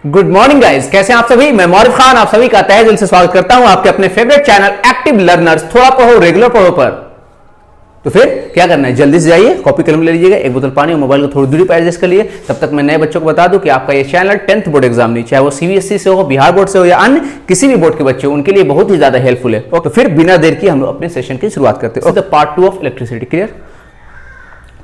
Good morning guys, कैसे हैं आप सभी। मैं मौरिफ खान आप सभी का तहे दिल से स्वागत करता हूं आपके अपने फेवरेट चैनल एक्टिव लर्नर्स थोड़ा पढ़ो रेगुलर पढ़ो पर। तो फिर क्या करना है, जल्दी से जाइए, कॉपी कलम ले लीजिएगा, एक बोतल पानी और मोबाइल को थोड़ी दूरी पर एडजस्ट कर लिए। तब तक मैं नए बच्चों को बता दूं कि आपका ये चैनल 10th बोर्ड एग्जाम नहीं, चाहे वो सीबीएसई से हो, बिहार बोर्ड से हो या अन्य किसी भी बोर्ड के बच्चे हो, उनके लिए बहुत ही ज्यादा हेल्पफुल है। तो फिर बिना देर की हम लोग अपने सेशन की शुरुआत करते हैं। Part 2 of electricity clear.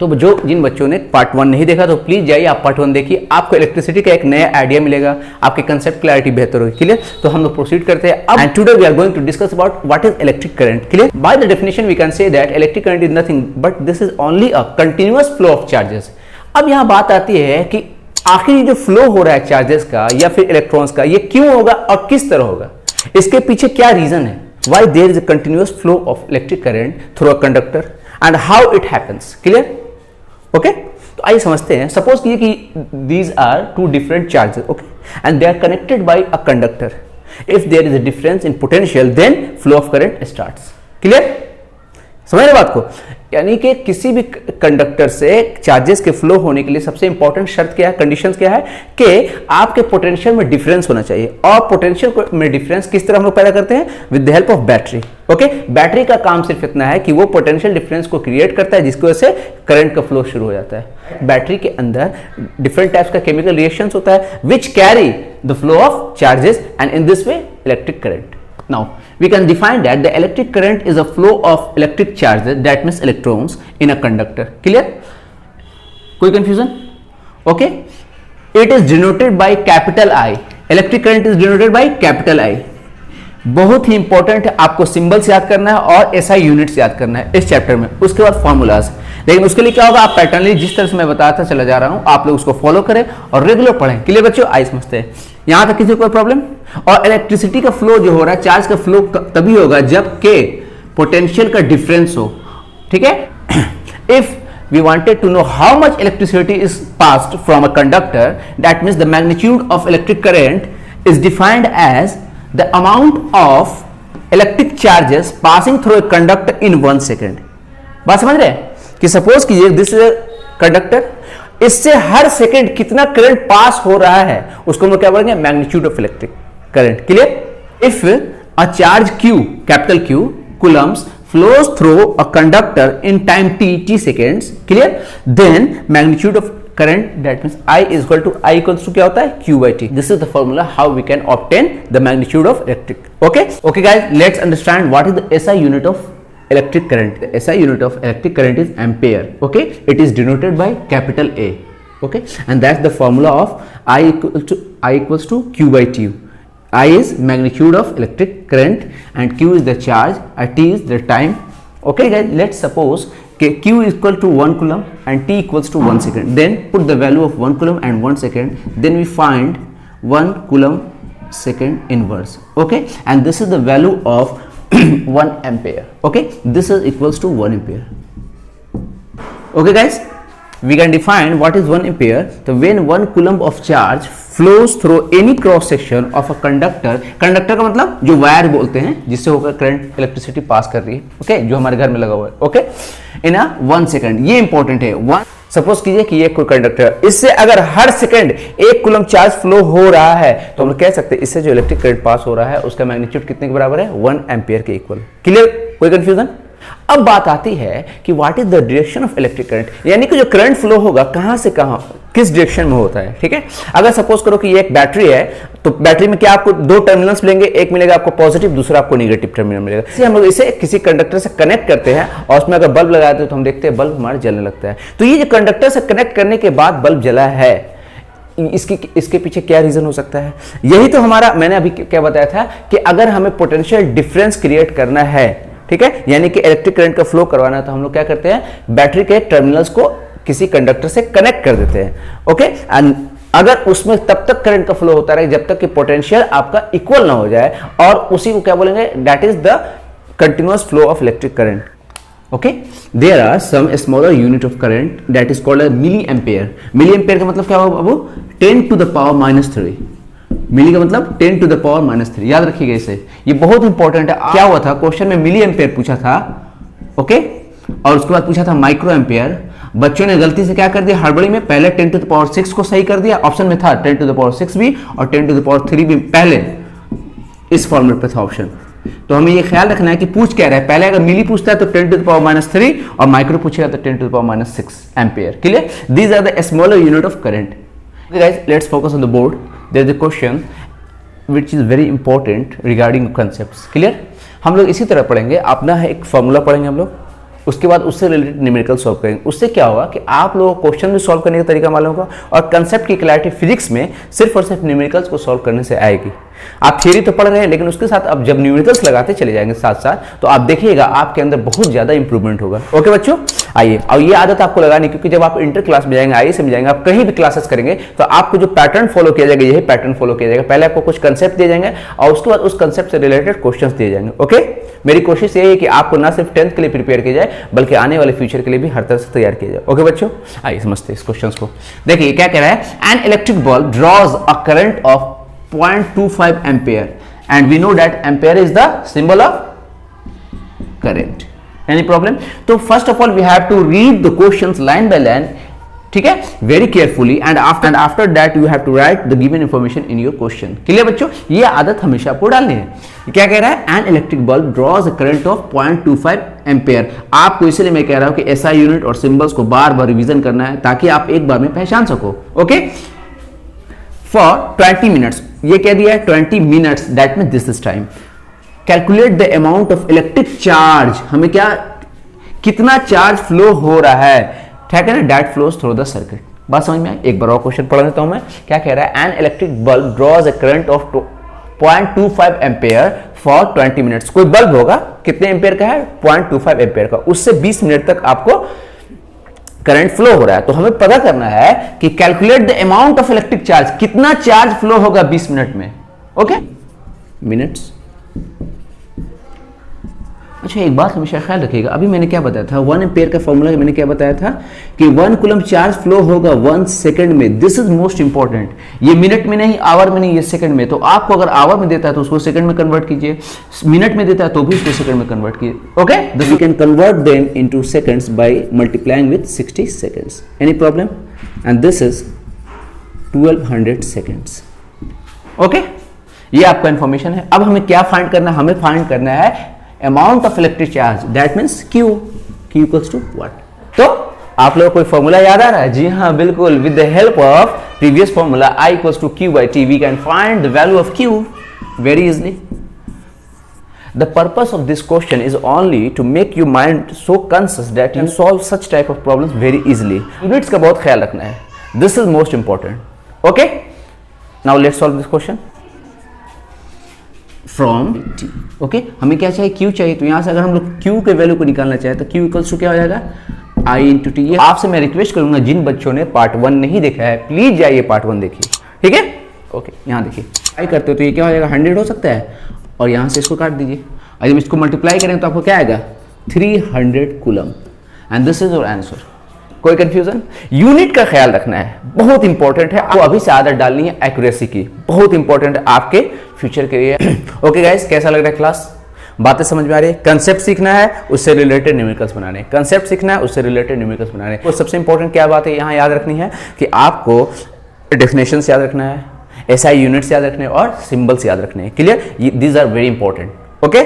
तो जो जिन बच्चों ने पार्ट 1 नहीं देखा तो प्लीज जाइए, आप पार्ट 1 देखिए, आपको इलेक्ट्रिसिटी का एक नया आइडिया मिलेगा, आपके कंसेप्ट क्लैरिटी बेहतर होगी। क्लियर। तो हम लोग प्रोसीड करते हैं अब। And today we are going to discuss about what is electric current. Clear. By the definition we can say that electric current is nothing but this is only a continuous flow of charges. अब यहां बात आती है कि आखिर जो flow हो रहा है चार्जेस का या फिर इलेक्ट्रॉन्स का, ये क्यों होगा और किस तरह होगा, इसके पीछे क्या रीजन है, why there is a continuous flow of electric current through a conductor and how it happens. Clear. Okay तो आइए समझते हैं। सपोज कीजिए कि these are two different charges, okay, and they are connected by a conductor. If there is a difference in potential then flow of current starts. Clear. समझ रहे बात को। यानी कि किसी भी कंडक्टर से चार्जेस के फ्लो होने के लिए सबसे इंपॉर्टेंट शर्त क्या है, कंडीशंस क्या है कि आपके पोटेंशियल में डिफरेंस होना चाहिए। और पोटेंशियल में डिफरेंस किस तरह हम लोग पैदा करते हैं, with the help of battery. Okay, battery का काम सिर्फ इतना है कि वो पोटेंशियल डिफरेंस को क्रिएट करता है, जिसकी वजह से करंट का फ्लो शुरू हो जाता है। बैटरी के अंदर डिफरेंट टाइप्स का केमिकल रिएक्शंस होता है which carry the flow of charges and in this way electric current. Now, we can define that the electric current is a flow of electric charges, that means electrons, in a conductor. Clear? कोई confusion? Okay? It is denoted by capital I. Electric current is denoted by capital I. बहुत ही important है, आपको symbols याद करना है और SI units याद करना है इस चैप्टर में। उसके बाद फॉर्मूलाज। लेकिन उसके लिए क्या होगा, आप पैटर्नली जिस तरह से मैं बताता चला जा रहा हूं आप लोग उसको फॉलो करें और रेगुलर पढ़ें। क्लियर बच्चों। आइए समझते हैं, यहां तक किसी को कोई प्रॉब्लम। और इलेक्ट्रिसिटी का फ्लो जो हो रहा है, चार्ज का फ्लो तभी होगा जब के पोटेंशियल का डिफरेंस हो। ठीक है। If we wanted to know how much electricity is passed from a conductor, that means the magnitude of electric current is defined as the amount of electric charges passing through a conductor in 1 second. बात समझ रहे हैं कि suppose कीजिए this is conductor, इससे हर second कितना current pass हो रहा है उसको हम लोग क्या बोलेंगे, magnitude of electric current. Clear. If a charge Q, capital Q coulombs flows through a conductor in time t seconds, clear, then magnitude of current, that means I is equal to I equals to क्या होता है, Q by T. This is the formula how we can obtain the magnitude of electric. Okay guys, let's understand what is the SI unit of electric current. The SI unit of electric current is ampere. Okay, it is denoted by capital A. Okay, and that's the formula of I equals to Q by T. I is magnitude of electric current and Q is the charge and T is the time. Okay guys, let's suppose Q is equal to 1 coulomb and T equals to 1 second. Then put the value of 1 coulomb and 1 second. Then we find 1 coulomb second inverse. Okay, and this is the value of 1 ampere. Okay, this is equals to 1 ampere. Okay guys, we can define what is 1 ampere. So when 1 coulomb of charge flows through any cross section of a conductor, conductor का मतलब जो wire बोलते हैं जिससे होकर current electricity pass कर रही है, ओके, जो हमारे घर में लगा हुआ है, ओके, इन 1 सेकंड। ये इंपॉर्टेंट है। सपोज कीजिए कि ये कोई कंडक्टर है, इससे अगर हर सेकंड 1 कूलम चार्ज फ्लो हो रहा है तो हम लोग कह सकते हैं इससे जो इलेक्ट्रिक करंट पास हो रहा है उसका मैग्नीट्यूड कितने के बराबर है, 1 एम्पियर के इक्वल। क्लियर। कोई कंफ्यूजन। अब बात आती है कि what is the direction of electric current, यानी कि जो करंट फ्लो होगा कहां से कहां, किस डायरेक्शन में होता है। ठीक है। अगर सपोज करो कि ये एक बैटरी है तो बैटरी में क्या आपको 2 टर्मिनल्स मिलेंगे, एक मिलेगा आपको पॉजिटिव, दूसरा आपको नेगेटिव टर्मिनल मिलेगा। इसलिए हम लोग इसे किसी कंडक्टर से कनेक्ट करते हैं और उसमें अगर बल्ब लगाते हैं तो हम देखते हैं बल्ब हमारा जलने लगता है। तो ये जो कंडक्टर से कनेक्ट करने के बाद बल्ब जला है, इसके पीछे क्या रीजन हो सकता है। यही तो हमारा, मैंने अभी क्या बताया था कि अगर हमें पोटेंशियल डिफरेंस क्रिएट करना है, ठीक है, यानी कि इलेक्ट्रिक करंट का फ्लो करवाना है, तो हम लोग क्या करते हैं, बैटरी के टर्मिनल्स को किसी कंडक्टर से कनेक्ट कर देते हैं। ओके, एंड अगर उसमें तब तक करंट का फ्लो होता रहे जब तक कि पोटेंशियल आपका इक्वल ना हो जाए, और उसी को क्या बोलेंगे, that is the continuous flow of electric current. Okay, there are some smaller unit of current that is called a milliampere. Milliampere का मतलब क्या होगा बाबू, 10 to the power -3. मिली का मतलब 10 to the power -3। याद रखिएगा इसे, ये बहुत इंपॉर्टेंट है। क्या हुआ था क्वेश्चन में, मिली एम्पेयर पूछा था, ओके, और उसके बाद पूछा था माइक्रो एम्पेयर, बच्चों ने गलती से क्या कर दिया, हड़बड़ी में पहले 10 टू द पावर 6 को सही कर दिया, ऑप्शन में था 10 टू द पावर 6 भी और 10 टू द पावर 3 भी पहले इस फॉर्मेट पे था ऑप्शन। तो हमें ये ख्याल रखना है कि पूछ क्या रहा है, पहले अगर मिली पूछता है तो 10 टू द पावर -3 और माइक्रो पूछेगा तो 10 to the power -6 ampere. Clear? These are the smaller unit of current. Guys, let's focus on the board. There is a question which is very important regarding concepts। Clear? हम लोग इसी तरह पढ़ेंगे, अपना है एक फॉर्मूला पढ़ेंगे हम लोग, उसके बाद उससे रिलेटेड न्यूमेरिकल सॉल्व करेंगे। उससे क्या होगा कि आप लोगों को क्वेश्चन भी सॉल्व करने का तरीका मालूम होगा और कंसेप्ट की क्लैरिटी फिजिक्स में सिर्फ और सिर्फ न्यूमेरिकल्स को सॉल्व करने से आएगी। आप थियरी तो पढ़ रहे हैं लेकिन उसके साथ अब जब न्यूमेरिकल्स लगाते चले जाएंगे साथ साथ तो आप देखिएगा आपके अंदर बहुत ज्यादा इंप्रूवमेंट होगा। ओके बच्चों, आइए। और ये आदत आपको लगानी, क्योंकि जब आप इंटर क्लास में जाएंगे, आईएएस में जाएंगे, आप कहीं भी क्लासेस करेंगे तो आपको जो पैटर्न फॉलो किया जाएगा यही पैटर्न फॉलो किया जाएगा। पहले आपको कुछ कंसेप्ट दिए जाएंगे और उसके बाद उस कंसेप्ट से रिलेटेड क्वेश्चंस दिए जाएंगे। ओके, मेरी कोशिश ये है कि आपको ना सिर्फ 10th के लिए प्रिपेयर किया जाए बल्कि आने वाले फ्यूचर के लिए भी हर तरह से तैयार किया जाए। ओके बच्चों, आइए समझते हैं इस क्वेश्चन को। देखिए क्या कह रहा है, an electric bulb draws a current of 0.25 ampere and we know that ampere is the symbol of current। any problem? तो first of all we have to read the questions line by line, ठीक है, very carefully and after that you have to write the given information in your question। Clear बच्चों? ये आदत हमेशा आपको डालनी है। क्या कह रहा है, an electric bulb draws a current of 0.25 ampere. आपको इसलिए मैं कह रहा हूं कि एसआई यूनिट और सिंबल्स को बार बार रिवीजन करना है ताकि आप एक बार में पहचान सको। ओके, फॉर 20 मिनट्स, ये कह दिया है 20 minutes, that mean this is time. Calculate the amount of electric charge, हमें क्या, कितना चार्ज फ्लो हो रहा है, ठीक है ना, that flows through the circuit. बात समझ में आई? एक बार और क्वेश्चन पढ़ देता हूं मैं। क्या कह रहा है, an electric bulb draws a current of 0.25 ampere for 20 minutes. कोई बल्ब होगा, कितने एम्पियर का है, 0.25 एम्पियर का, उससे 20 मिनट तक आपको करंट फ्लो हो रहा है। तो हमें पता करना है कि calculate the amount of electric charge, कितना चार्ज फ्लो होगा 20 मिनट में। Okay, minutes. अच्छा, एक बात हमेशा ख्याल रखिएगा, अभी मैंने क्या बताया था, 1 एम्पियर का फॉर्मूला मैंने क्या बताया था कि 1 कूलम चार्ज फ्लो होगा 1 सेकंड में। This is most important. ये मिनट में नहीं, आवर में नहीं, ये सेकंड में। तो आपको अगर आवर में देता है तो उसको सेकंड में कन्वर्ट कीजिए, मिनट में देता है तो भी उसको सेकंड में कन्वर्ट कीजिए। Okay, this you can convert them into seconds by multiplying with 60 seconds. Any problem? And this is 1200 seconds. Okay, ये आपका इंफॉर्मेशन है। अब हमें क्या फाइंड करना है, हमें फाइंड करना है amount of electric charge, that means Q equals to what? तो आप लोगों को कोई फॉर्मूला याद आ रहा है? जी हाँ, बिल्कुल। with the help of previous formula I equals to Q by T, we can find the value of Q very easily। The purpose of this question is only to make your mind so conscious that you solve such type of problems very easily। Units का बहुत ख्याल रखना है, this is most important। okay, now let's solve this question from T. Okay, हमें क्या चाहिए, Q चाहिए। तो यहां से अगर हम लोग क्यू के वैल्यू को निकालना चाहे तो क्यू इक्वल्स टू क्या हो जाएगा, आई इंटू टी। ये आपसे मैं रिक्वेस्ट करूंगा, जिन बच्चों ने पार्ट 1 नहीं देखा है प्लीज जाइए पार्ट 1 देखिए, ठीक है। ओके, यहां देखिए आई करते हो तो ये क्या हो जाएगा, 100 हो सकता है और यहां से इसको काट दीजिए। और जब इसको मल्टीप्लाई करें तो आपको क्या आएगा, 300 coulomb. And this is your answer. कोई कंफ्यूजन? यूनिट का ख्याल रखना है, बहुत इंपॉर्टेंट है। आपको अभी से आदत डालनी है एक्यूरेसी की, बहुत इंपॉर्टेंट है आपके फ्यूचर के लिए। ओके गाइस, कैसा लग रहा है क्लास? बातें समझ में आ रही है? कंसेप्ट सीखना है, उससे रिलेटेड न्यूमेरिकल्स बनाने, कंसेप्ट सीखना है, उससे रिलेटेड न्यूमेरिकल्स बनाने। और सबसे इंपॉर्टेंट क्या बात है यहाँ याद रखनी है कि आपको डेफिनेशंस याद रखना है, एसआई यूनिट्स याद रखने और सिंबल्स याद रखने हैं। Clear? These are very important. Okay,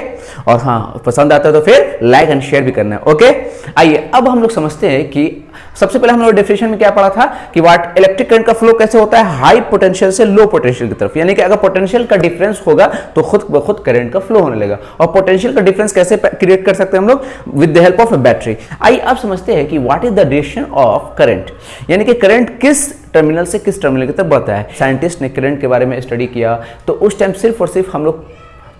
और हाँ, पसंद आता है तो फिर लाइक एंड शेयर भी करना है। ओके, आइए अब हम लोग समझते हैं कि सबसे पहले हम लोग डेफिनेशन में क्या पढ़ा था कि वाट इलेक्ट्रिक करंट का फ्लो कैसे होता है, हाई पोटेंशियल से लो पोटेंशियल की तरफ। यानी कि अगर पोटेंशियल का डिफरेंस होगा तो खुद ब खुद करंट का फ्लो होने लगेगा। और पोटेंशियल का डिफरेंस कैसे क्रिएट कर सकते हैं हम लोग, with the help of a battery. आइए अब समझते हैं कि what is the direction of current, यानी कि करंट किस टर्मिनल से किस टर्मिनल की तरफ बढ़ता है। साइंटिस्ट ने करंट के बारे में स्टडी किया तो उस टाइम सिर्फ और सिर्फ हम लोग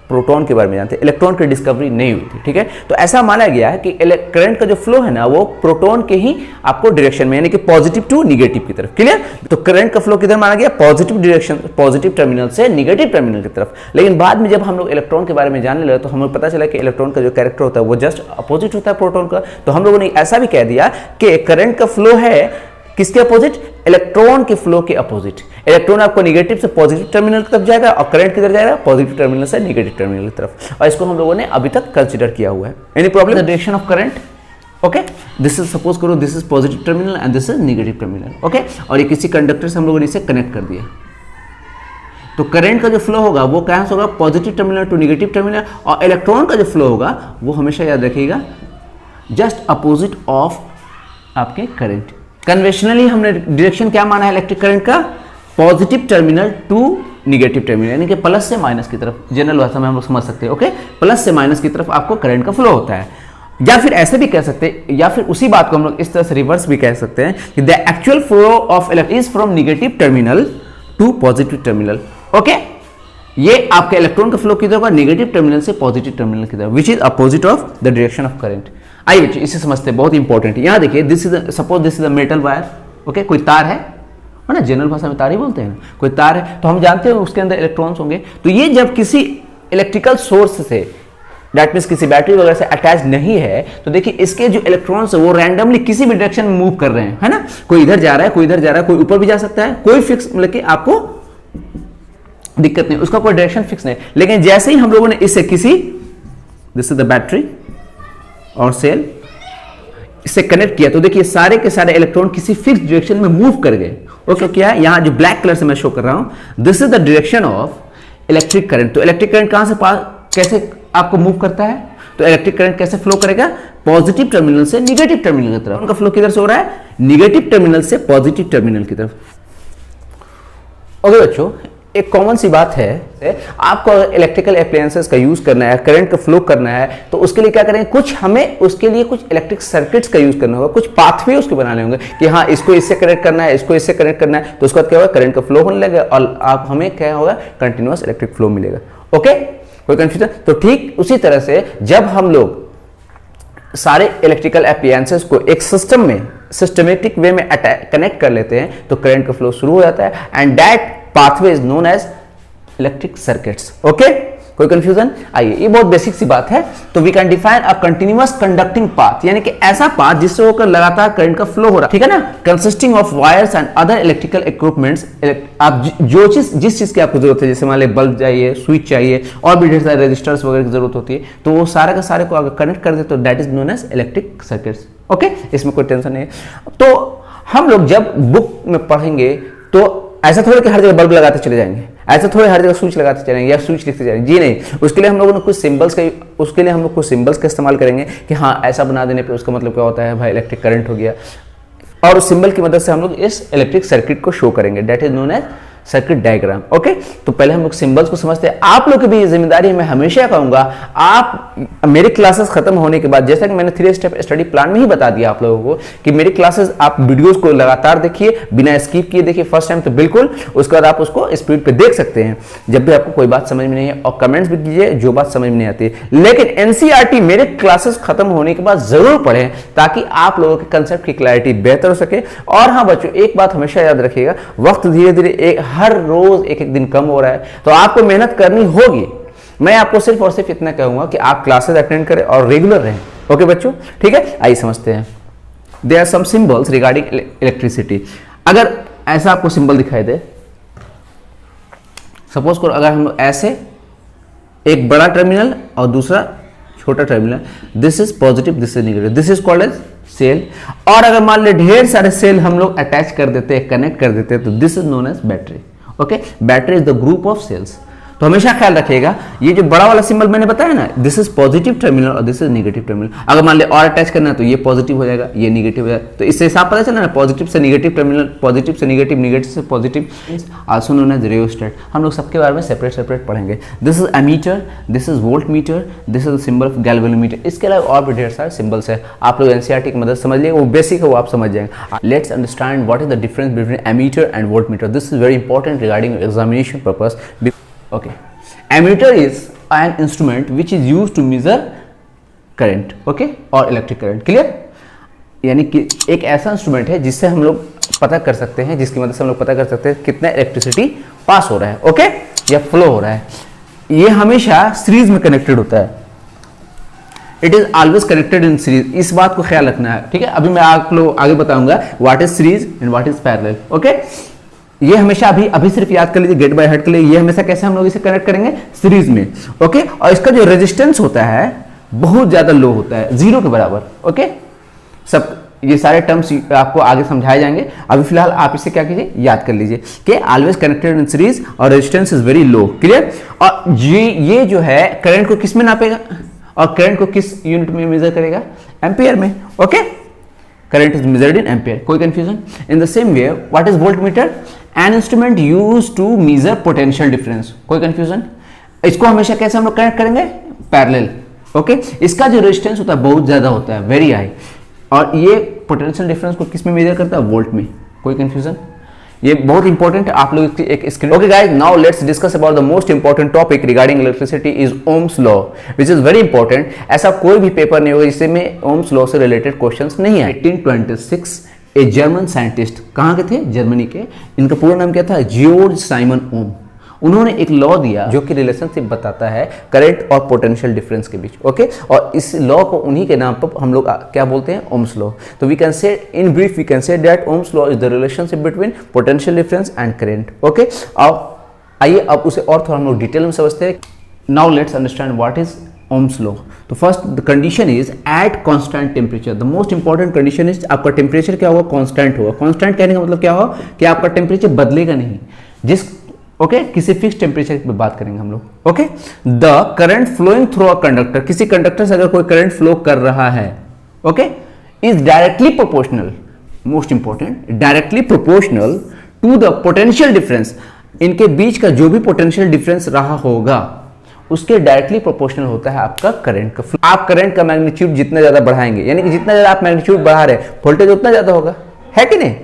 प्रोटॉन के बारे में जानते हैं, इलेक्ट्रॉन की डिस्कवरी नहीं हुई थी। ठीक है, तो ऐसा माना गया है कि करंट का जो फ्लो है ना वो प्रोटॉन के ही आपको डायरेक्शन में, यानी कि पॉजिटिव टू निगेटिव की तरफ। क्लियर? तो करंट का फ्लो किधर माना गया, पॉजिटिव डायरेक्शन, पॉजिटिव टर्मिनल से निगेटिव टर्मिनल की तरफ। लेकिन बाद में जब हम लोग इलेक्ट्रॉन के बारे में जानने लगे तो हमें पता चला कि इलेक्ट्रॉन का जो कैरेक्टर होता है वो जस्ट अपोजिट होता है प्रोटॉन का। तो हम लोगों ने ऐसा भी कह दिया कि करंट का फ्लो है किसके अपोजिट, इलेक्ट्रॉन के फ्लो के अपोजिट। इलेक्ट्रॉन आपको नेगेटिव से पॉजिटिव टर्मिनल की तरफ जाएगा और करंट किधर जाएगा, पॉजिटिव टर्मिनल से नेगेटिव टर्मिनल की तरफ। और इसको हम लोगों ने अभी तक कंसीडर किया हुआ है। Any problem? The direction of current, okay, this is suppose करो this is positive terminal and this is negative terminal. Okay, और ये किसी कंडक्टर से हम लोगों ने इसे कनेक्ट कर दिया, तो करंट का जो फ्लो होगा वो कहां से होगा, positive terminal to negative terminal, और इलेक्ट्रॉन का जो फ्लो होगा वो हमेशा याद रखिएगा जस्ट अपोजिट ऑफ आपके करंट। कन्वेंशनली हमने डायरेक्शन क्या माना है इलेक्ट्रिक करंट का, positive terminal to negative terminal, यानी कि प्लस से माइनस की तरफ, जनरल भाषा में हम लोग समझ सकते हैं। ओके, प्लस से माइनस की तरफ आपको करंट का फ्लो होता है, या फिर ऐसे भी कह सकते हैं, या फिर उसी बात को हम लोग इस तरह से रिवर्स भी कह सकते हैं कि the actual flow of electron is from negative terminal to positive terminal. Okay, ये आपके इलेक्ट्रॉन का फ्लो किधर होगा, नेगेटिव टर्मिनल से पॉजिटिव टर्मिनल की तरफ, which is opposite of the direction of current. आइए बच्चों इसे समझते हैं, बहुत इंपॉर्टेंट है। यहां देखिए, this is suppose this is a metal wire. Okay, कोई तार है ना, जनरल भाषा में तार ही बोलते हैं ना, कोई तार है, तो हम जानते हैं उसके अंदर इलेक्ट्रॉन्स होंगे। तो ये जब किसी इलेक्ट्रिकल सोर्स से, दैट मींस किसी बैटरी वगैरह से अटैच नहीं है, तो देखिए इसके जो इलेक्ट्रॉन्स है वो रैंडमली किसी भी डायरेक्शन में मूव कर रहे हैं, है ना, कोई इधर जा रहा है, कोई इधर जा रहा है, कोई ऊपर भी जा सकता है, कोई फिक्स मतलब कि आपको दिक्कत नहीं, उसका कोई डायरेक्शन फिक्स नहीं। लेकिन जैसे ही हम लोगों ने इसे किसी, दिस इज द बैटरी और सेल, इससे कनेक्ट किया, तो देखिए सारे के सारे इलेक्ट्रॉन किसी फिक्स डायरेक्शन में मूव कर गए। ओके, क्या है यहां जो ब्लैक कलर से मैं शो कर रहा हूं, this is the direction of electric current. तो इलेक्ट्रिक करंट कहां से कैसे आपको मूव करता है, तो इलेक्ट्रिक करंट कैसे फ्लो करेगा, पॉजिटिव टर्मिनल से नेगेटिव टर्मिनल की तरफ। उनका फ्लो किधर से हो रहा है, नेगेटिव टर्मिनल से पॉजिटिव टर्मिनल की तरफ। ओके बच्चों, एक कॉमन सी बात है, आपको इलेक्ट्रिकल अप्लायंसेस का यूज करना है, करंट का फ्लो करना है, तो उसके लिए क्या करेंगे, कुछ हमें उसके लिए कुछ इलेक्ट्रिक सर्किट्स का यूज करना होगा, कुछ पाथवे उसके बनाने होंगे कि हाँ इसको इससे कनेक्ट करना है, इसको इससे कनेक्ट करना है, तो उसके बाद क्या होगा, करंट का फ्लो होने लगेगा और आप हमें क्या होगा, कंटिन्यूअस इलेक्ट्रिक फ्लो मिलेगा। ओके, कोई कंफ्यूजन? तो ठीक उसी तरह से जब हम लोग सारे इलेक्ट्रिकल अप्लायंसेस को एक सिस्टम में सिस्टमेटिक वे में कनेक्ट कर लेते हैं, तो करंट का फ्लो शुरू हो जाता है, and that pathway is known as electric circuits. Okay, कोई कंफ्यूजन? आइए, ये बहुत बेसिक सी बात है। तो we can define a continuous conducting path, यानी कि ऐसा पाथ जिससे होकर लगातार करंट का फ्लो हो रहा है, ठीक है ना, consisting of wires and other electrical equipments. आप जो जिस चीज की आपको जरूरत है, जैसे मान लीजिए बल्ब चाहिए, स्विच चाहिए, और भी ढेर सारे रजिस्टर्स वगैरह की जरूरत होती है, तो वो सारे का सारे को अगर कनेक्ट कर दे तो that is known as electric circuits. Okay, इसमें कोई टेंशन नहीं है। तो हम लोग जब बुक में पढ़ेंगे तो ऐसा थोड़ा कि हर जगह बल्ब लगाते चले जाएंगे, ऐसा थोड़ा हर जगह स्विच लगाते चलेंगे या स्विच लिखते जाएंगे, जी नहीं। उसके लिए हम लोगों ने कुछ सिंबल्स का इस्तेमाल करेंगे कि हाँ ऐसा बना देने पे उसका मतलब क्या होता है, भाई इलेक्ट्रिक करंट हो गया, और उस सिंबल की मदद से हम लोग इस इलेक्ट्रिक सर्किट को शो करेंगे, that is known as circuit diagram. Okay, तो पहले हम लोग सिंबल्स को समझते हैं। आप लोग की भी जिम्मेदारी है, मैं हमेशा कहूंगा, आप मेरी क्लासेस खत्म होने के बाद, जैसा कि मैंने 3 स्टेप स्टडी प्लान में ही बता दिया आप लोगों को कि मेरी क्लासेस आप वीडियोस को लगातार देखिए, बिना स्किप किए देखिए, फर्स्ट टाइम तो बिल्कुल, उसके बाद आप उसको स्पीड पे देख सकते हैं जब भी आपको कोई बात समझ में नहीं है, और कमेंट्स भी कीजिए जो बात समझ में नहीं आती है। लेकिन एनसीईआरटी मेरे क्लासेस खत्म होने के बाद जरूर पढ़ें, ताकि आप लोगों के कंसेप्ट की क्लैरिटी बेहतर हो सके। और हाँ बच्चों, एक बात हमेशा याद रखिएगा, वक्त धीरे धीरे हर रोज एक एक दिन कम हो रहा है, तो आपको मेहनत करनी होगी। मैं आपको सिर्फ और सिर्फ इतना कहूंगा कि आप क्लासेस अटेंड करें और रेगुलर रहें। ओके बच्चों, ठीक है, आइए समझते हैं। There are some symbols regarding electricity. अगर ऐसा आपको सिंबल दिखाई दे, सपोज करो अगर हम ऐसे एक बड़ा टर्मिनल और दूसरा छोटा terminal, this is positive, this is negative, this is called as cell. और अगर मान ले ढेर सारे सेल हम लोग अटैच कर देते हैं, कनेक्ट कर देते हैं, तो this is known as battery. Okay, battery is the group of cells. तो हमेशा ख्याल रखिएगा, ये जो बड़ा वाला सिंबल मैंने बताया ना, दिस इज पॉजिटिव टर्मिनल और दिस इज नेगेटिव टर्मिनल। अगर मान ले और अटैच करना है तो ये पॉजिटिव हो जाएगा, ये नेगेटिव हो जाएगा। तो इससे हिसाब पता चला ना, पॉजिटिव से नेगेटिव टर्मिनल, पॉजिटिव से नेगेटिव, नेगेटिव से positive, also known as rheostat. हम लोग सबके बारे में सेपरेट सेपरेट पढ़ेंगे। This is ammeter, this is voltmeter, this is symbol of galvanometer. इसके अलावा और भी ढेर सारे सिंबल्स है, आप लोग एनसीईआरटी की मदद समझ लीजिए, वो बेसिक है, वो आप समझ जाएंगे। Let's understand what is the difference between ammeter and voltmeter. This is very important regarding examination purpose. Okay, ammeter is an instrument which is used to measure current, okay, और electric current. Clear? यानी कि एक ऐसा instrument है जिससे हम लोग पता कर सकते हैं, जिसकी मदद से हम लोग पता कर सकते हैं कितना इलेक्ट्रिसिटी पास हो रहा है, ओके, या फ्लो हो रहा है। ये हमेशा सीरीज में कनेक्टेड होता है, it is always connected in series. इस बात को ख्याल रखना है, ठीक है। अभी मैं आप लोग आगे बताऊंगा what is series and what is parallel, okay. ये हमेशा अभी सिर्फ याद कर लीजिए, गेट बाय हार्ट कर लीजिए। ये हमेशा कैसे हम लोग इसे कनेक्ट करेंगे, सीरीज में, ओके। और इसका जो रेजिस्टेंस होता है बहुत ज्यादा लो होता है, 0 के बराबर, ओके। सब ये सारे टर्म्स आपको आगे समझाए जाएंगे। अभी फिलहाल आप इसे क्या कीजिए, याद कर लीजिए कि ऑलवेज कनेक्टेड इन सीरीज और resistance is very low. Clear. और ये जो है करंट को किस में नापेगा और करंट को किस यूनिट में मेजर करेगा, एम्पियर में। Okay, current is measured in ampere. कोई confusion? In the same way what is voltmeter? An instrument used to measure potential difference. कोई कंफ्यूजन? इसको हमेशा कैसे हम लोग कनेक्ट करेंगे, पैरेलल। ओके, इसका जो रेजिस्टेंस होता है बहुत ज्यादा होता है, वेरी हाई, और ये पोटेंशियल डिफरेंस को किस में मेजर करता है, वोल्ट में। कोई कंफ्यूजन? ये बहुत इंपॉर्टेंट है, आप लोग एक screen. Okay guys, now let's discuss about the most important topic regarding electricity is Ohm's law, which is very important. ऐसा कोई भी पेपर नहीं होगा जिसमें ओम्स लॉ से रिलेटेड क्वेश्चंस नहीं है। 1826 ए जर्मन साइंटिस्ट, कहाँ के थे, जर्मनी के, इनका पूरा नाम क्या था, जियोर्ज साइमन ओम। उन्होंने एक लॉ दिया जो कि रिलेशनशिप बताता है करंट और पोटेंशियल डिफरेंस के बीच। ओके, और इस लॉ को उन्हीं के नाम पर हम लोग क्या बोलते हैं, ओम्स लॉ। तो we can say in brief we can say that Ohm's law is the relationship between potential difference and current. Okay, अब आइए अब उसे और थोड़ा हम लोग डिटेल में समझते हैं। Now let's understand what is Ohm's law. तो first the condition is at constant temperature. The most important condition is आपका टेम्परेचर क्या होगा, कांस्टेंट होगा। कांस्टेंट कहने का मतलब क्या होगा कि आपका टेम्परेचर बदलेगा नहीं, जिस किसी फिक्स टेम्परेचर पे बात करेंगे हम लोग। Okay, the current flowing through a conductor, किसी कंडक्टर से अगर कोई करंट फ्लो कर रहा है, okay, is directly proportional, most important, directly proportional to the potential difference. इनके बीच का जो भी पोटेंशियल डिफरेंस रहा होगा उसके डायरेक्टली प्रोपोर्शनल होता है आपका करंट का फ्लो। आप करंट का मैग्नीट्यूड जितना ज्यादा बढ़ाएंगे, यानी कि जितना ज्यादा आप मैग्नीट्यूड बढ़ा रहे हैं वोल्टेज उतना ज्यादा होगा, है कि नहीं?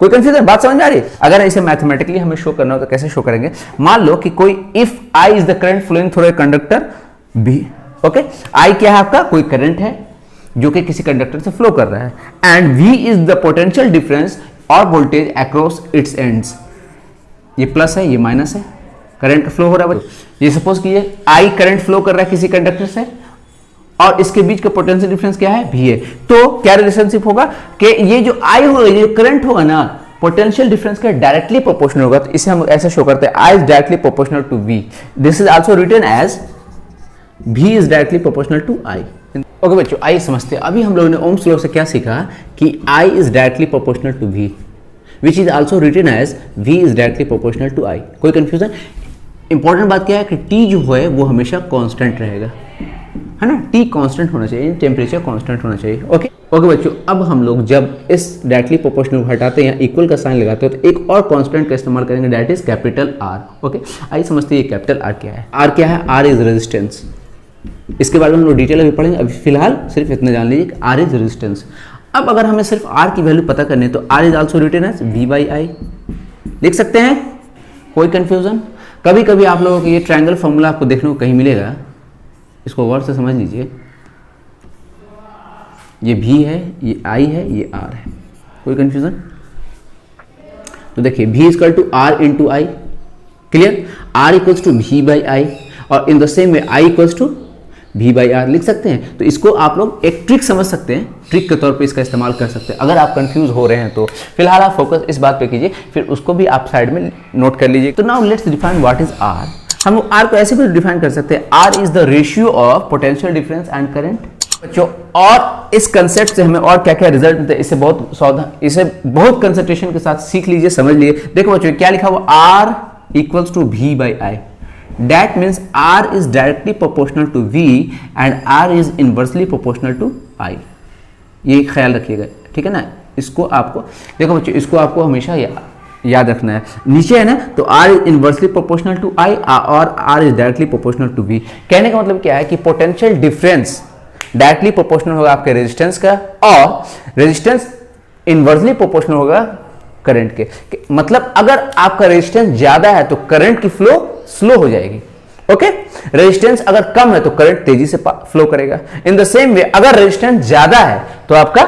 कोई कंफ्यूजन, बात समझ में आ रही है? अगर इसे मैथमेटिकली हमें शो करना हो तो कैसे शो करेंगे, मान लो कि कोई if I is the current flowing through a conductor B. Okay, I क्या है आपका, कोई करंट है जो कि किसी कंडक्टर से फ्लो कर रहा है, and V is the potential difference और वोल्टेज अक्रॉस इट्स एंड्स। ये प्लस है, ये माइनस है, करंट का फ्लो हो रहा है। ये सपोज कीजिए आई करंट फ्लो कर रहा है किसी कंडक्टर से और इसके बीच का पोटेंशियल डिफरेंस क्या है, भी है। तो क्या रिलेशनशिप होगा कि ये जो आई होगा, ये करंट होगा ना, पोटेंशियल डिफरेंस का डायरेक्टली प्रोपोर्शनल होगा। तो इसे हम ऐसे शो करते हैं, I is directly proportional to V. This is also written as V is directly proportional to I. Okay बच्चों, आइए समझते हैं। अभी हम लोगों ने ओम्स लॉ से क्या सीखा कि I is directly proportional to V, which is also written as V is directly proportional to I. कोई कंफ्यूजन? इंपॉर्टेंट बात क्या है कि टी जो है वो हमेशा कांस्टेंट रहेगा, है ना, टी कांस्टेंट होना चाहिए, टेम्परेचर कांस्टेंट होना चाहिए। ओके बच्चों, अब हम लोग जब इस डायरेक्टली प्रोपोर्शनल हटाते हैं, इक्वल का साइन लगाते हैं, तो एक और कांस्टेंट का इस्तेमाल करेंगे, that is capital R. Okay, आइए समझते हैं कैपिटल आर क्या है। आर क्या है? R is resistance. इसके बारे में हम लोग डिटेल अभी पढ़ेंगे, अभी फिलहाल सिर्फ इतना जान लीजिए, आर इज रेजिस्टेंस। अब अगर हमें सिर्फ आर की वैल्यू पता करनी है तो R is also written as V by I, लिख सकते हैं। कोई कंफ्यूजन? कभी कभी आप लोगों को ये ट्रायंगल फॉर्मूला आपको देखने को कहीं मिलेगा, इसको गौर से समझ लीजिए। ये भी है, ये आई है, ये आर है। कोई कंफ्यूजन? तो देखिए V equal to R into I, clear, R equals to V by I, और in the same way I equals to V by R लिख सकते हैं। तो इसको आप लोग एक ट्रिक समझ सकते हैं, ट्रिक के तौर पे इसका इस्तेमाल कर सकते हैं। अगर आप कंफ्यूज हो रहे हैं तो फिलहाल आप फोकस इस बात पे कीजिए, फिर उसको भी आप साइड में नोट कर लीजिए। तो now let's define what is R. हम लोग आर को ऐसे भी डिफाइन कर सकते हैं, R is the ratio of potential difference and current. बच्चों, और इस कंसेप्ट से हमें और क्या क्या रिजल्ट मिलते हैं, इसे बहुत कंसंट्रेशन के साथ सीख लीजिए, समझ लीजिए। देखो बच्चों, क्या लिखा हुआ, are equals to V by I. That means R is directly proportional to V and R is inversely proportional to I। ये ख्याल रखिएगा, ठीक है ना। इसको आपको देखो बच्चों, इसको आपको हमेशा याद रखना है। नीचे है ना, तो R is inversely proportional to I और R is directly proportional to V। कहने का मतलब क्या है कि पोटेंशियल डिफरेंस डायरेक्टली प्रोपोर्शनल होगा आपके रेजिस्टेंस का, और रेजिस्टेंस इनवर्सली प्रोपोर्शनल होगा करंट के। मतलब अगर आपका रेजिस्टेंस ज्यादा है तो करंट की फ्लो स्लो हो जाएगी। ओके, रेजिस्टेंस अगर कम है तो करंट तेजी से फ्लो करेगा। इन द सेम वे अगर रेजिस्टेंस ज्यादा है तो आपका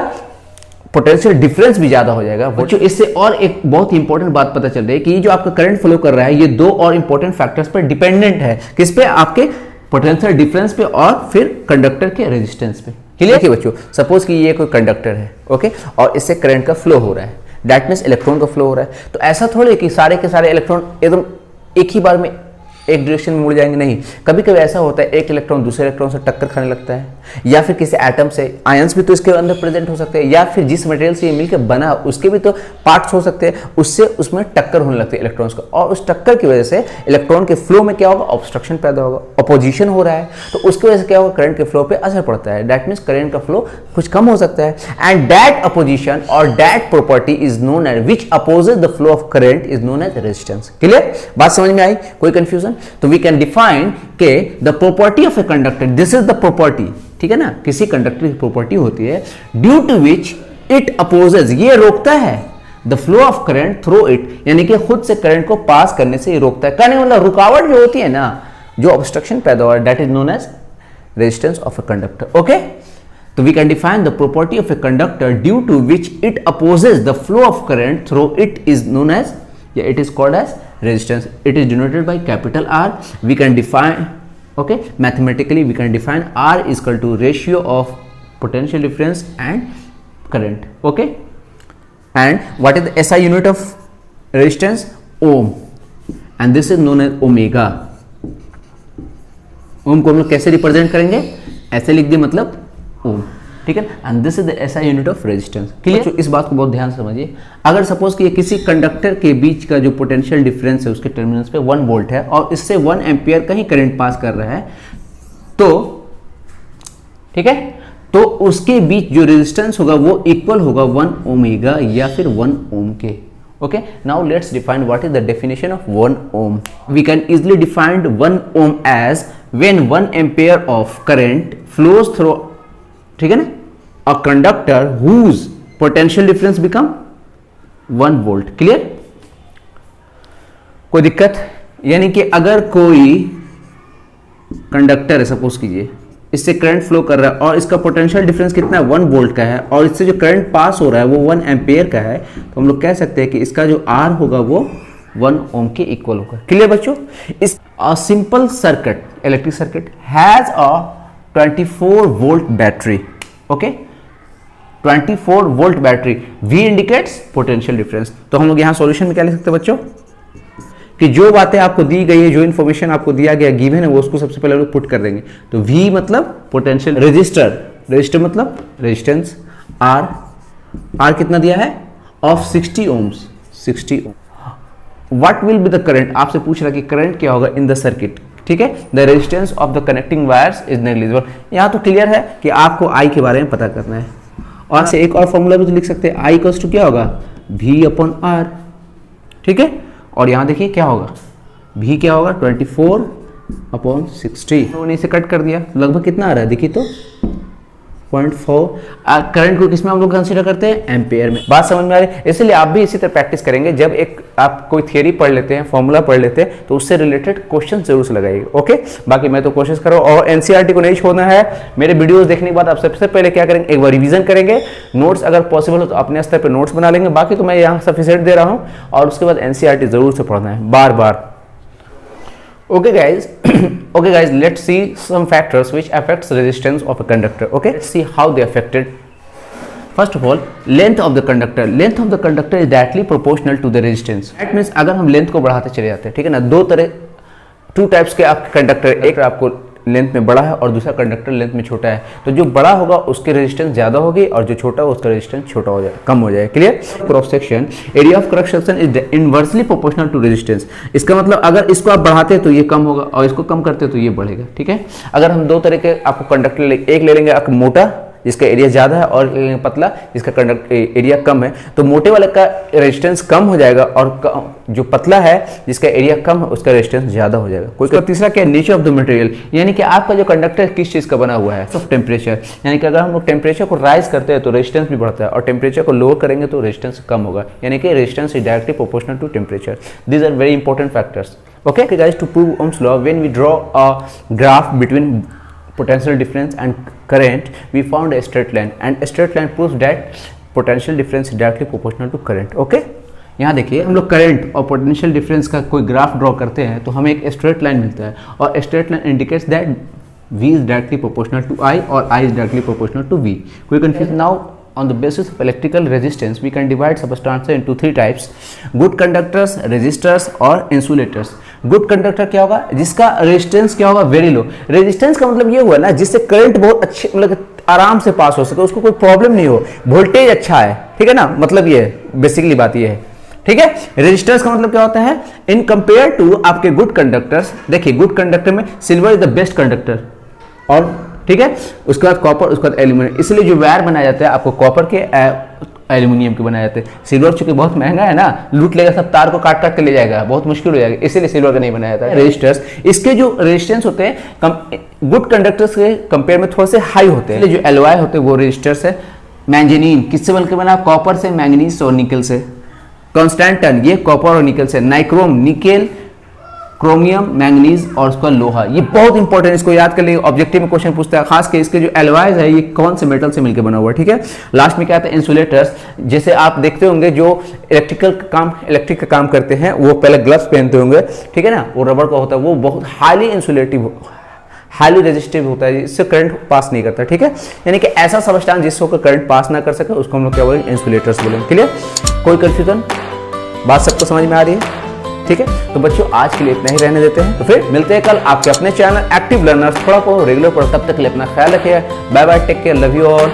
पोटेंशियल डिफरेंस भी ज्यादा हो जाएगा। बच्चों, इससे और एक बहुत इंपॉर्टेंट बात पता चल रही है कि ये जो आपका करंट फ्लो कर रहा है, ये दो और इंपॉर्टेंट फैक्टर्स पर डिपेंडेंट है। किस पे? आपके पोटेंशियल डिफरेंस पे और फिर कंडक्टर के रेजिस्टेंस पे। क्लियर? देखिए बच्चों, सपोज कि ये कोई कंडक्टर है, ओके, और इससे करंट का फ्लो हो रहा है, दैट मीन्स इलेक्ट्रॉन का फ्लो हो रहा है। तो ऐसा थोड़ी कि सारे के सारे इलेक्ट्रॉन एकदम एक ही बार में एक डायरेक्शन में मुड़ जाएंगे, नहीं। कभी कभी ऐसा होता है एक इलेक्ट्रॉन दूसरे इलेक्ट्रॉन से टक्कर खाने लगता है, या फिर किसी एटम से आयंस भी तो इसके अंदर प्रेजेंट हो सकते हैं, या फिर जिस मटेरियल से ये मिलकर बना उसके भी तो पार्ट्स हो सकते हैं, उससे उसमें टक्कर होने लगती है इलेक्ट्रॉन्स का, और उस टक्कर की वजह से इलेक्ट्रॉन के फ्लो में क्या होगा, ऑब्स्ट्रक्शन पैदा होगा, अपोजिशन हो रहा है, तो उसकी वजह से क्या होगा, करंट के फ्लो पे असर पड़ता है। दैट मीन्स करंट का फ्लो कुछ कम हो सकता है, एंड दैट अपोजिशन और that property is known as which opposes the flow of current is known as resistance. Clear, बात समझ में आई, कोई कंफ्यूजन? तो वी कैन डिफाइन के the property of a conductor, this is the property, ठीक है ना, किसी कंडक्टर की प्रॉपर्टी होती है due to which it opposes, ये रोकता है the flow of current through it, यानी कि खुद से करंट को पास करने से ये रोकता है। कहने मतलब रुकावट जो होती है ना, जो ऑब्स्ट्रक्शन पैदा हो रहा है, that is known as resistance of a conductor. Okay, तो we can define the property of a conductor due to which it opposes the flow of current through it is known as, या it is called as resistance. It is denoted by capital R. We can define, okay, mathematically we can define R is equal to ratio of potential difference and current. Okay, and what is the SI unit of resistance? Ohm, and this is known as omega. ओम को हम लोग कैसे represent करेंगे, ऐसे लिख दिए मतलब ओम, ठीक है, and this is the SI unit of resistance. Clear, इस बात को बहुत ध्यान से समझिए। अगर सपोज कि किसी कंडक्टर के बीच का जो पोटेंशियल डिफरेंस है उसके टर्मिनल्स पे 1 वोल्ट है और इससे 1 एम्पियर का ही करंट पास कर रहा है, तो ठीक है, तो उसके बीच जो रेजिस्टेंस होगा वो इक्वल होगा 1 ओमेगा या फिर 1 ओम के। Okay, now let's define what is the definition of 1 ohm. We can easily defined 1 ohm as when 1 ampere of current flows through, ठीक है ना, a conductor whose potential difference become 1 volt. Clear, कोई दिक्कत? यानी कि अगर कोई कंडक्टर है, सपोज कीजिए इससे करंट फ्लो कर रहा है और इसका पोटेंशियल डिफरेंस कितना है, 1 वोल्ट का है, और इससे जो करंट पास हो रहा है वो 1 एम्पियर का है, तो हम लोग कह सकते हैं कि इसका जो R होगा वो 1 ओम के इक्वल होगा। क्लियर बच्चों? इस simple circuit, electric circuit has a 24 volt battery. Okay, 24 volt battery, V indicates potential difference. तो हम लोग यहां सॉल्यूशन में क्या लिख सकते हैं बच्चों, कि जो बातें आपको दी गई है, जो इन्फॉर्मेशन आपको दिया गया गिवन है, वो उसको सबसे पहले लोग पुट कर देंगे। तो V मतलब पोटेंशियल, रजिस्टर मतलब रेजिस्टेंस, R कितना दिया है, of 60 ohms, 60 ohm. What will be the current, आपसे पूछ रहा है कि करंट क्या होगा इन द सर्किट, ठीक है, the resistance of the connecting wires is negligible. यहां तो क्लियर है कि आपको I के बारे में पता करना है, और से एक और फॉर्मूला भी तो लिख सकते हैं, I इक्वल्स टू क्या होगा, V अपॉन R, ठीक है, और यहां देखिए क्या होगा, V क्या होगा 24 अपॉन 60, उन्हीं से कट कर दिया, लगभग कितना आ रहा है देखिए तो 0.4। करंट को किसमें हम लोग कंसीडर करते हैं, एम्पियर में। बात समझ में आ रही है? इसलिए आप भी इसी तरह प्रैक्टिस करेंगे, जब एक आप कोई थियरी पढ़ लेते हैं, फॉर्मूला पढ़ लेते हैं, तो उससे रिलेटेड क्वेश्चन जरूर से लगाइएगा। ओके, बाकी मैं तो कोशिश करो, और एनसीईआरटी को नहीं छोड़ना है। मेरे वीडियोस देखने के बाद आप सबसे पहले क्या करेंगे, एक बार रिवीजन करेंगे, नोट्स अगर पॉसिबल हो तो अपने स्तर पर नोट्स बना लेंगे, बाकी तो मैं यहाँ सफिशिएंट दे रहा हूँ, और उसके बाद एनसीईआरटी जरूर से पढ़ना है बार बार। Okay guys, let's see some factors which affects resistance of a conductor. Okay, let's see how they affected. First of all, length of the conductor. Length of the conductor is directly proportional to the resistance. That means अगर हम length को बढ़ाते चले जाते हैं, ठीक है ना, टू टाइप्स के आपके कंडक्टर, एक आपको लेंथ में बड़ा है और दूसरा कंडक्टर लेंथ में छोटा है, तो जो बड़ा होगा उसके रेजिस्टेंस ज्यादा होगी और जो छोटा होगा उसका रेजिस्टेंस छोटा हो जाएगा, कम हो जाएगा। Clear? Cross section area of cross section is inversely proportional to resistance. इसका मतलब अगर इसको आप बढ़ाते हैं तो ये कम होगा और इसको कम करते हैं तो ये बढ़ेगा। ठीक है, अगर हम दो तरह के आपको कंडक्टर एक ले लेंगे, आप मोटा जिसका एरिया ज्यादा है और पतला जिसका कंडक्ट एरिया कम है, तो मोटे वाले का रेजिस्टेंस कम हो जाएगा और जो पतला है जिसका एरिया कम है उसका रेजिस्टेंस ज्यादा हो जाएगा। कोई तीसरा क्या है, नेचर ऑफ द मटेरियल, यानी कि आपका जो कंडक्टर किस चीज का बना हुआ है, ऑफ टेम्परेचर, यानी कि अगर हम लोग टेम्परेचर को राइज करते हैं तो रेजिस्टेंस भी बढ़ता है और टेम्परेचर को लोअर करेंगे तो रेजिस्टेंस कम होगा, यानी कि resistance is directly proportional to temperature. These are very important factors. Okay guys, to prove Ohm's law, when we draw a graph between potential difference and current, we found a straight line and a straight line proves that potential difference is directly proportional to current. Okay, यहाँ देखिए हम लोग current और potential difference का कोई graph draw करते हैं तो हमें एक स्ट्रेट लाइन मिलता है और straight line indicates that V is directly proportional to I और I is directly proportional to V. कोई confusion? Now on the basis of electrical resistance we can divide substances into three types: good conductors, resistors और insulators. Good conductor क्या होगा, जिसका resistance क्या होगा, very low. Resistance का मतलब ये हुआ ना जिससे करंट बहुत अच्छे मतलब आराम से पास हो सके, उसको कोई प्रॉब्लम नहीं हो, वोल्टेज अच्छा है, ठीक है ना, मतलब ये बेसिकली बात ये है, ठीक है। रेजिस्टेंस का मतलब क्या होता है, इन कंपेयर टू आपके गुड कंडक्टर्स, देखिए गुड कंडक्टर में silver is the best conductor, और ठीक है, उसके बाद कॉपर, उसके बाद एल्यूमिनियम, इसलिए जो वायर बनाया जाता है आपको कॉपर के एल्यूमिनियम के बनाए जाते हैं। सिल्वर चूंकि बहुत महंगा है ना, लूट लेगा सब, तार को काट काट के ले जाएगा, बहुत मुश्किल हो जाएगा, इसीलिए सिल्वर का नहीं बनाया जाता है। रेजिस्टर्स, इसके जो रेजिस्टेंस होते हैं गुड कंडक्टर्स के कंपेयर में थोड़े से हाई होते हैं। जो एलॉय होते हैं वो रेजिस्टर्स है। मैंगनीन किससे बनकर बना, कॉपर से, मैंगनीज और निकल से। कॉन्स्टेंटन ये कॉपर और निकल से। नाइक्रोम निकेल, क्रोमियम, मैंगनीज और उसका लोहा, ये बहुत इंपॉर्टेंट, इसको याद कर लिए, ऑब्जेक्टिव में क्वेश्चन पूछता है, खास के इसके जो एलॉयज है ये कौन से मेटल से मिलकर बना हुआ है, ठीक है। लास्ट में क्या आता है, इंसुलेटर्स, जैसे आप देखते होंगे जो इलेक्ट्रिक का काम करते हैं वो पहले ग्लव्स पहनते होंगे, ठीक है ना, वो रबर का होता है, वो बहुत हाईली इंसुलेटिव, हाईली रेजिस्टिव होता है, इससे करंट पास नहीं करता, ठीक है। यानी कि ऐसा सबस्टेंस जिससे होकर करंट पास ना कर सके उसको हम लोग क्या बोलेंगे, इंसुलेटर्स बोलेंगे, क्लियर। कोई कंफ्यूजन, बात सबको समझ में आ रही है, ठीक है। तो बच्चों आज के लिए इतना ही रहने देते हैं, तो फिर मिलते हैं कल आपके अपने चैनल एक्टिव लर्नर्स थोड़ा को रेगुलर पर। तब तक के लिए अपना ख्याल रखिए, bye bye, take care, love you all.